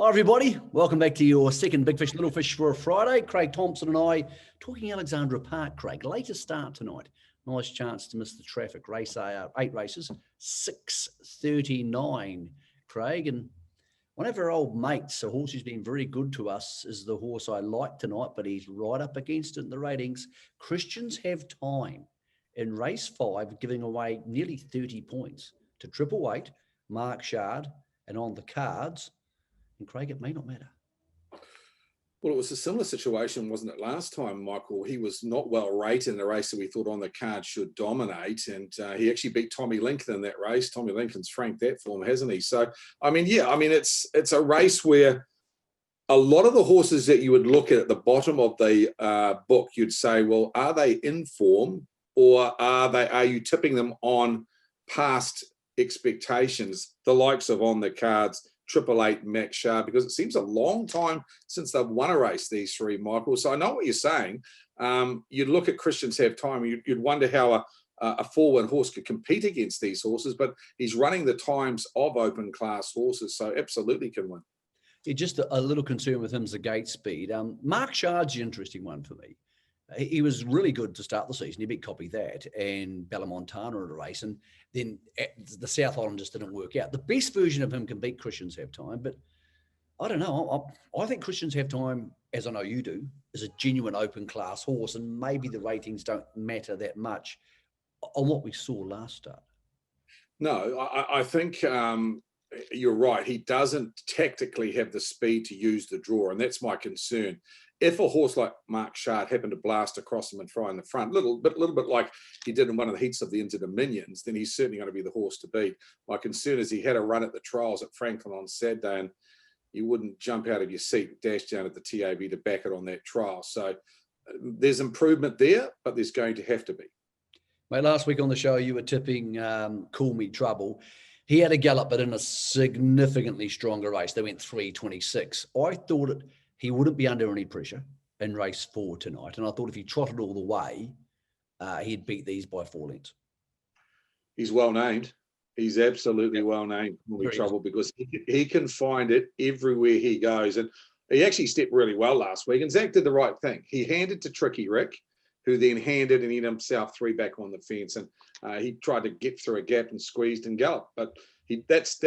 Hi everybody, welcome back to your second Big Fish, Little Fish for a Friday. Craig Thompson and I talking Alexandra Park. Craig, later start tonight. Nice chance to miss the traffic. Race 8 races, 6:39. Craig, and one of our old mates, a horse who's been very good to us, is the horse I like tonight, but he's right up against it in the ratings. Christians Have Time in race 5, giving away nearly 30 points to Triple Eight, Mark Shard, and on the cards. And Craig, it may not matter. Well, it was a similar situation, wasn't it, last time, Michael? He was not well rated in a race that we thought on the card should dominate, and he actually beat Tommy Lincoln in that race. Tommy Lincoln's franked that form, hasn't he? So, it's a race where a lot of the horses that you would look at the bottom of the book, you'd say, well, are they in form, or are you tipping them on past expectations, the likes of On the Cards, Triple Eight, Max Shard, because it seems a long time since they've won a race, these three, Michael. So I know what you're saying. You'd look at Christians Have Time, you'd wonder how a 4-1 horse could compete against these horses, but he's running the times of open class horses, so absolutely can win. Yeah, just a little concern with him is the gate speed. Mark Shard's the interesting one for me. He was really good to start the season. He beat Copy That and Bella Montana at a race, and then the South Island just didn't work out. The best version of him can beat Christians Have Time, but I don't know. I think Christians Have Time, as I know you do, is a genuine open class horse, and maybe the ratings don't matter that much on what we saw last start. No, I think you're right. He doesn't tactically have the speed to use the draw, and that's my concern. If a horse like Mark Shard happened to blast across him and try in the front, little bit like he did in one of the heats of the Inter Dominions, then he's certainly going to be the horse to beat. My concern is he had a run at the trials at Franklin on Saturday, and you wouldn't jump out of your seat, dash down at the TAB to back it on that trial. So there's improvement there, but there's going to have to be. Mate, last week on the show, you were tipping Call Me Trouble. He had a gallop, but in a significantly stronger race. They went 3:26. I thought he wouldn't be under any pressure in race 4 tonight. And I thought if he trotted all the way, he'd beat these by 4 lengths. He's well named. He's absolutely well named, Call Me Trouble, because he can find it everywhere he goes. And he actually stepped really well last week. And Zach did the right thing. He handed to Tricky Rick, who then handed and hit himself 3 back on the fence. And he tried to get through a gap and squeezed and galloped. But that's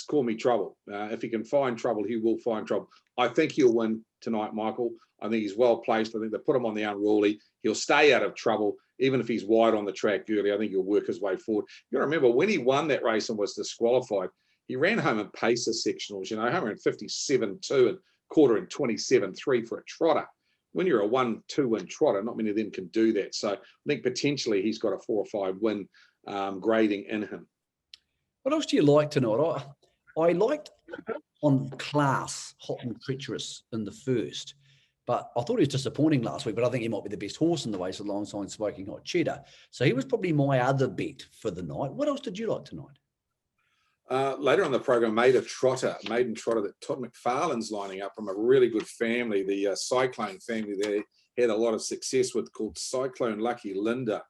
Call Me Trouble. If he can find trouble, he will find trouble. I think he'll win tonight, Michael. I think he's well placed. I think they put him on the unruly. He'll stay out of trouble, even if he's wide on the track early. I think he'll work his way forward. You got to remember, when he won that race and was disqualified, he ran home in pacer sectionals, home in 57.2 and quarter in 27.3 for a trotter. When you're a 1-2 win trotter, not many of them can do that. So I think potentially he's got a 4 or 5 win grading in him. What else do you like tonight? I liked On Class, Hot and Treacherous in the first, but I thought he was disappointing last week, but I think he might be the best horse in the race alongside Smoking Hot Cheddar. So he was probably my other bet for the night. What else did you like tonight? Later on the program, maiden trotter that Todd McFarlane's lining up from a really good family, the Cyclone family. They had a lot of success with, called Cyclone Lucky Linda.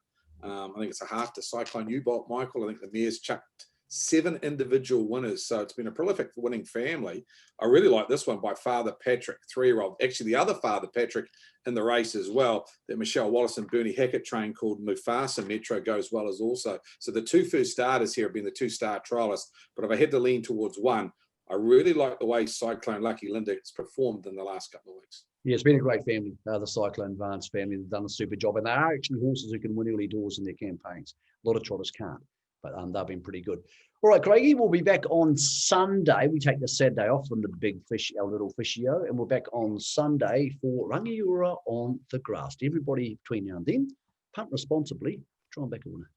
I think it's a half to Cyclone U-Bolt, Michael. I think the mare's chucked 7 individual winners, so it's been a prolific winning family. I really like this one by Father Patrick, 3-year-old. Actually, the other Father Patrick in the race as well, that Michelle Wallace and Bernie Hackett train, called Mufasa Metro, goes well as also. So the 2 first starters here have been the 2-star trialists, but if I had to lean towards one, I really like the way Cyclone Lucky Linda has performed in the last couple of weeks. Yeah, it's been a great family, the Cyclone Vance family. They've done a super job, and they are actually horses who can win early doors in their campaigns. A lot of trotters can't, but they've been pretty good. All right, Craigie, we'll be back on Sunday. We take the Saturday off from the Big Fish, our little fishio, and we're back on Sunday for Rangiora on the Grass. To everybody between now and then, punt responsibly, try and back a winner.